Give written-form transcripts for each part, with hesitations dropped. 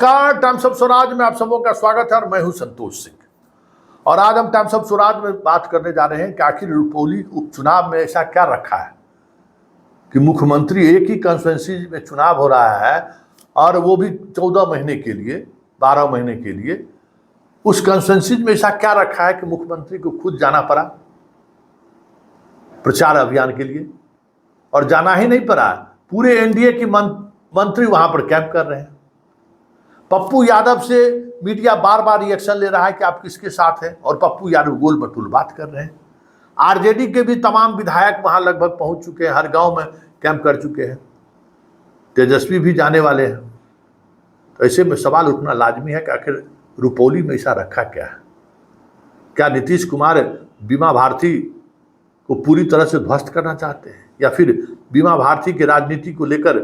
नमस्कार, times of Swaraj में आप सबों का स्वागत है और मैं हूं संतोष सिंह। और आज हम टाइम्स ऑफ स्वराज में बात करने जा रहे हैं कि आखिर रुपौली उपचुनाव में ऐसा क्या रखा है कि मुख्यमंत्री एक ही कॉन्स्टिट्यूंसी में चुनाव हो रहा है और वो भी 14 महीने के लिए, 12 महीने के लिए। उस कॉन्स्टिट्यूंसी में ऐसा क्या रखा है कि मुख्यमंत्री को खुद जाना पड़ा प्रचार अभियान के लिए, और जाना ही नहीं पड़ा, पूरे एनडीए की मंत्री वहां पर कैंप कर रहे हैं। पप्पू यादव से मीडिया बार बार रिएक्शन ले रहा है कि आप किसके साथ हैं, और पप्पू यादव गोल मटोल बात कर रहे हैं। आरजेडी के भी तमाम विधायक वहां लगभग पहुंच चुके हैं, हर गांव में कैंप कर चुके हैं। तेजस्वी भी जाने वाले हैं। तो ऐसे में सवाल उठना लाजमी है कि आखिर रुपौली में ऐसा रखा क्या है? क्या नीतीश कुमार बीमा भारती को पूरी तरह से ध्वस्त करना चाहते हैं, या फिर बीमा भारती की राजनीति को लेकर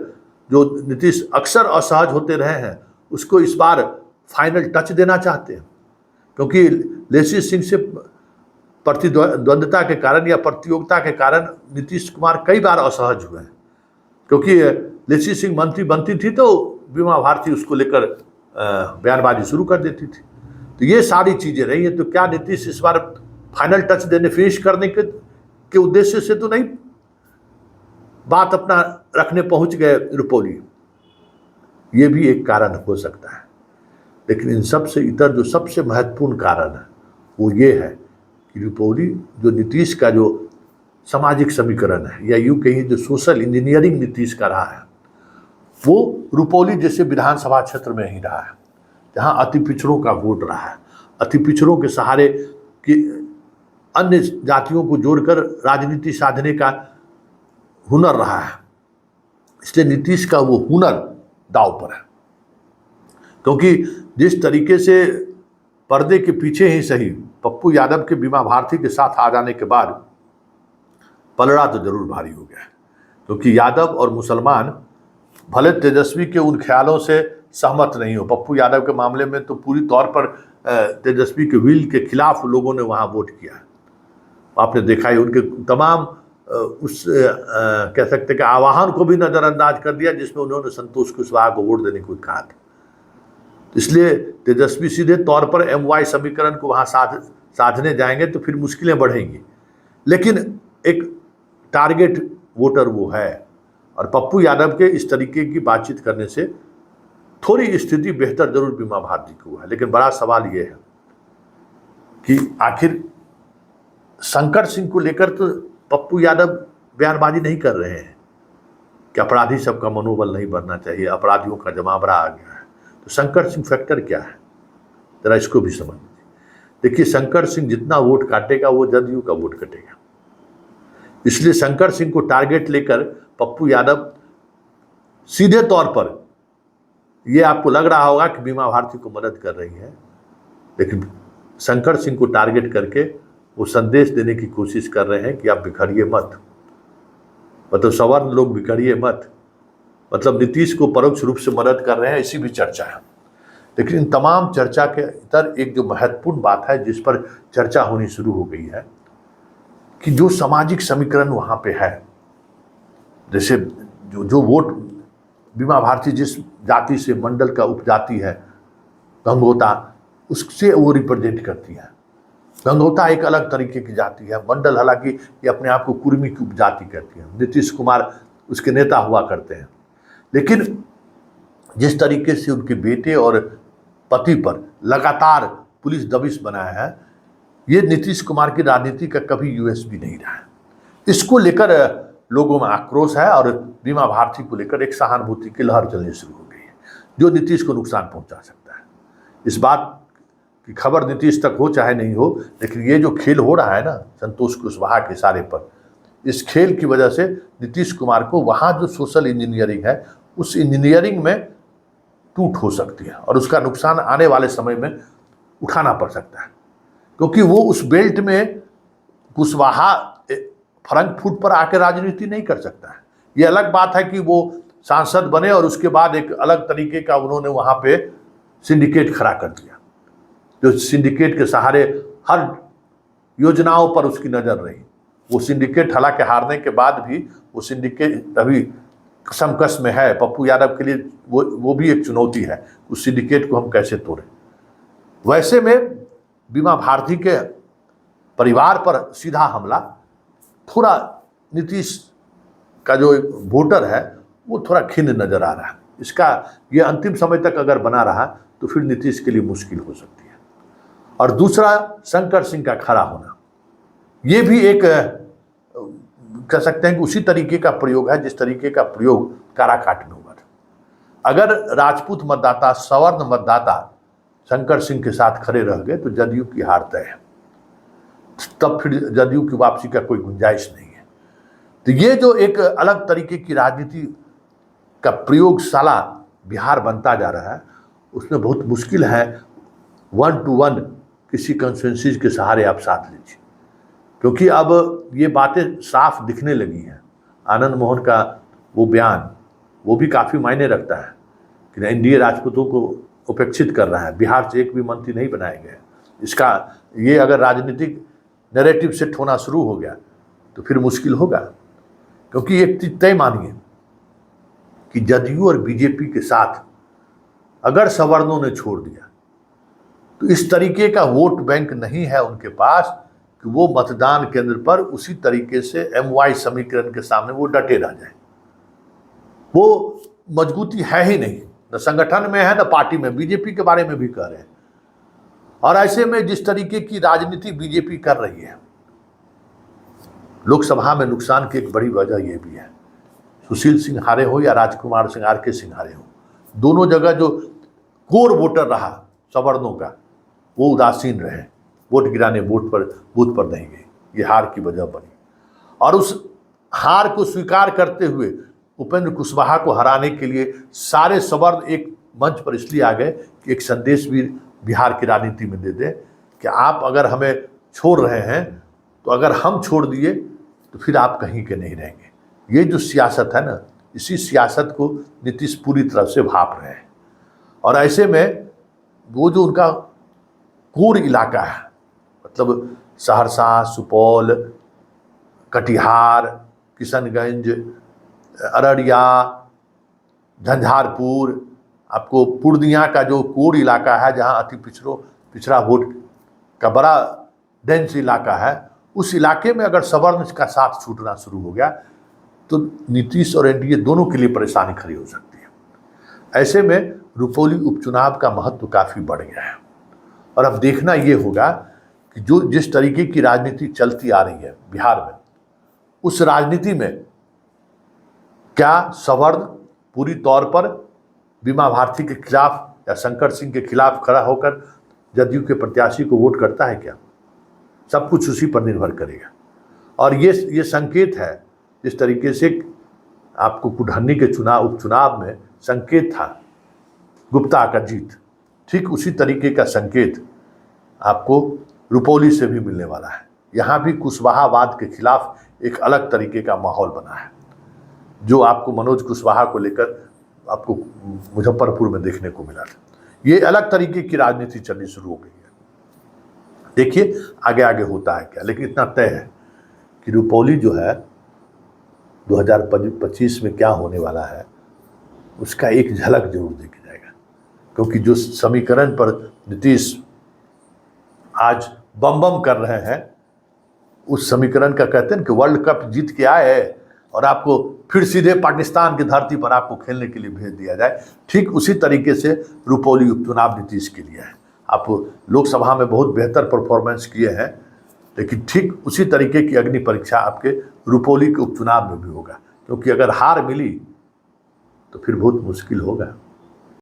जो नीतीश अक्सर असहज होते रहे हैं उसको इस बार फाइनल टच देना चाहते हैं? क्योंकि लेसी सिंह से प्रतिद्वंद्विता के कारण या प्रतियोगिता के कारण नीतीश कुमार कई बार असहज हुए हैं, क्योंकि लेसी सिंह मंत्री बनती थी तो बीमा भारती उसको लेकर बयानबाजी शुरू कर देती थी। तो ये सारी चीज़ें रही हैं। तो क्या नीतीश इस बार फाइनल टच देने, फिनिश करने के उद्देश्य से तो नहीं बात अपना रखने पहुंच गए रुपौली? ये भी एक कारण हो सकता है। लेकिन इन सब से इतर जो सबसे महत्वपूर्ण कारण है वो ये है कि रुपौली जो नीतीश का जो सामाजिक समीकरण है, या यूँ कहीं जो सोशल इंजीनियरिंग नीतीश का रहा है, वो रुपौली जैसे विधानसभा क्षेत्र में ही रहा है, जहाँ अति पिछड़ों का वोट रहा है। अति पिछड़ों के सहारे कि अन्य जातियों को जोड़कर राजनीति साधने का हुनर रहा है। इसलिए नीतीश का वो हुनर दांव पर है। क्योंकि जिस तरीके से पर्दे के पीछे ही सही पप्पू यादव के बीमा भारती के साथ आ जाने के बाद पलड़ा तो जरूर भारी हो गया। क्योंकि यादव और मुसलमान भले तेजस्वी के उन ख्यालों से सहमत नहीं हो, पप्पू यादव के मामले में तो पूरी तौर पर तेजस्वी के विल के खिलाफ लोगों ने वहाँ वोट किया। आपने देखा है उनके तमाम उस कह सकते कि आह्वान को भी नज़रअंदाज कर दिया जिसमें उन्होंने संतोष कुशवाहा को वोट देने को कहा था। इसलिए तेजस्वी सीधे तौर पर MY समीकरण को वहाँ साधने जाएंगे तो फिर मुश्किलें बढ़ेंगी। लेकिन एक टारगेट वोटर वो है, और पप्पू यादव के इस तरीके की बातचीत करने से थोड़ी स्थिति बेहतर जरूर बीमा भारती को हुआ है। लेकिन बड़ा सवाल ये है कि आखिर शंकर सिंह को लेकर तो पप्पू यादव बयानबाजी नहीं कर रहे हैं कि अपराधी सबका मनोबल नहीं बढ़ना चाहिए, अपराधियों का जमावड़ा आ गया है। तो शंकर सिंह फैक्टर क्या है, जरा इसको भी समझ लीजिए। देखिए, शंकर सिंह जितना वोट काटेगा वो जदयू का वोट कटेगा। इसलिए शंकर सिंह को टारगेट लेकर पप्पू यादव सीधे तौर पर, ये आपको लग रहा होगा कि बीमा भारती को मदद कर रही है, लेकिन शंकर सिंह को टारगेट करके वो संदेश देने की कोशिश कर रहे हैं कि आप बिखरिए मत, मतलब सवर्ण लोग बिखरिए मत, मतलब नीतीश को परोक्ष रूप से मदद कर रहे हैं, ऐसी भी चर्चा है। लेकिन इन तमाम चर्चा के इतर एक जो महत्वपूर्ण बात है जिस पर चर्चा होनी शुरू हो गई है कि जो सामाजिक समीकरण वहाँ पे है, जैसे जो वोट बीमा भारती जिस जाति से, मंडल का उपजाति है गंगोता, उससे वो रिप्रेजेंट करती है। गंगोता एक अलग तरीके की जाति है, मंडल हालांकि ये अपने आप को कुर्मी की उपजाति कहती है। नीतीश कुमार उसके नेता हुआ करते हैं। लेकिन जिस तरीके से उनके बेटे और पति पर लगातार पुलिस दबिश बनाया है, ये नीतीश कुमार की राजनीति का कभी यूएसपी नहीं रहा है। इसको लेकर लोगों में आक्रोश है और बीमा भारती को लेकर एक सहानुभूति की लहर चलनी शुरू हो गई है, जो नीतीश को नुकसान पहुंचा सकता है। इस बात की खबर नीतीश तक हो चाहे नहीं हो, लेकिन ये जो खेल हो रहा है ना संतोष कुशवाहा के इशारे पर, इस खेल की वजह से नीतीश कुमार को वहाँ जो सोशल इंजीनियरिंग है उस इंजीनियरिंग में टूट हो सकती है, और उसका नुकसान आने वाले समय में उठाना पड़ सकता है। क्योंकि वो उस बेल्ट में कुशवाहा फ्रंट फुट पर आकर राजनीति नहीं कर सकता है। ये अलग बात है कि वो सांसद बने और उसके बाद एक अलग तरीके का उन्होंने वहाँ पे सिंडिकेट खड़ा कर दिया, जो सिंडिकेट के सहारे हर योजनाओं पर उसकी नज़र रही। वो सिंडिकेट हालांकि हारने के बाद भी वो सिंडिकेट अभी समकक्ष में है। पप्पू यादव के लिए वो भी एक चुनौती है, उस सिंडिकेट को हम कैसे तोड़ें। वैसे में बीमा भारती के परिवार पर सीधा हमला थोड़ा नीतीश का जो वोटर है वो थोड़ा खिन्न नजर आ रहा है। इसका ये अंतिम समय तक अगर बना रहा तो फिर नीतीश के लिए मुश्किल हो सकती है। और दूसरा, शंकर सिंह का खड़ा होना, ये भी एक कह सकते हैं कि उसी तरीके का प्रयोग है जिस तरीके का प्रयोग काराकाट में हुआ था। अगर राजपूत मतदाता, सवर्ण मतदाता शंकर सिंह के साथ खड़े रह गए तो जदयू की हार तय है, तब फिर जदयू की वापसी का कोई गुंजाइश नहीं है। तो ये जो एक अलग तरीके की राजनीति का प्रयोगशाला बिहार बनता जा रहा है, उसमें बहुत मुश्किल है 1 to 1 किसी कंसेंसस के सहारे आप साथ लीजिए, क्योंकि अब ये बातें साफ दिखने लगी हैं। आनंद मोहन का वो बयान वो भी काफ़ी मायने रखता है कि एनडीए राजपूतों को उपेक्षित कर रहा है, बिहार से एक भी मंत्री नहीं बनाए गए। इसका ये अगर राजनीतिक नैरेटिव सेट होना शुरू हो गया तो फिर मुश्किल होगा, क्योंकि एक चीज तय मानिए कि जदयू और बीजेपी के साथ अगर सवर्णों ने छोड़ दिया तो इस तरीके का वोट बैंक नहीं है उनके पास कि वो मतदान केंद्र पर उसी तरीके से MY समीकरण के सामने वो डटे रह जाए। वो मजबूती है ही नहीं, न संगठन में है न पार्टी में। बीजेपी के बारे में भी कह रहे हैं। और ऐसे में जिस तरीके की राजनीति बीजेपी कर रही है, लोकसभा में नुकसान की एक बड़ी वजह यह भी है, सुशील सिंह हारे हो या राजकुमार सिंह RK सिंह हारे हो, दोनों जगह जो कोर वोटर रहा सवर्णों का वो उदासीन रहे, वोट गिराने बूथ पर नहीं गए, ये हार की वजह बनी। और उस हार को स्वीकार करते हुए उपेंद्र कुशवाहा को हराने के लिए सारे सवर्ण एक मंच पर इसलिए आ गए कि एक संदेश भी बिहार की राजनीति में दे दे कि आप अगर हमें छोड़ रहे हैं तो अगर हम छोड़ दिए तो फिर आप कहीं के नहीं रहेंगे। ये जो सियासत है ना, इसी सियासत को नीतीश पूरी तरह से भाप रहे हैं। और ऐसे में वो जो उनका कोर इलाका है, मतलब सहरसा, सुपौल, कटिहार, किशनगंज, अररिया, झंझारपुर, आपको पूर्णिया का जो कोर इलाका है जहां अति पिछड़ा वोट का बड़ा डेंस इलाका है, उस इलाके में अगर सवर्ण का साथ छूटना शुरू हो गया तो नीतीश और एनडीए दोनों के लिए परेशानी खड़ी हो सकती है। ऐसे में रुपौली उपचुनाव का महत्व काफ़ी बढ़ गया है। और अब देखना ये होगा कि जो जिस तरीके की राजनीति चलती आ रही है बिहार में, उस राजनीति में क्या सवर्ण पूरी तौर पर बीमा भारती के खिलाफ या शंकर सिंह के खिलाफ खड़ा होकर जदयू के प्रत्याशी को वोट करता है क्या? सब कुछ उसी पर निर्भर करेगा। और ये संकेत है, जिस तरीके से आपको कुढ़नी के उपचुनाव में संकेत था गुप्ता का जीत, ठीक उसी तरीके का संकेत आपको रुपौली से भी मिलने वाला है। यहाँ भी कुशवाहावाद के खिलाफ एक अलग तरीके का माहौल बना है, जो आपको मनोज कुशवाहा को लेकर आपको मुजफ्फरपुर में देखने को मिला था। ये अलग तरीके की राजनीति चलनी शुरू हो गई है। देखिए आगे आगे होता है क्या, लेकिन इतना तय है कि रुपौली जो है 2025 में क्या होने वाला है उसका एक झलक जरूर देखा जाएगा। क्योंकि जो समीकरण पर नीतीश आज बम बम कर रहे हैं, उस समीकरण का कहते हैं कि वर्ल्ड कप जीत के आए और आपको फिर सीधे पाकिस्तान की धरती पर आपको खेलने के लिए भेज दिया जाए, ठीक उसी तरीके से रुपौली उपचुनाव नीतीश के लिए है। आप लोकसभा में बहुत बेहतर परफॉर्मेंस किए हैं, लेकिन ठीक उसी तरीके की अग्नि परीक्षा आपके रुपौली के उपचुनाव में भी होगा, क्योंकि अगर हार मिली तो फिर बहुत मुश्किल होगा।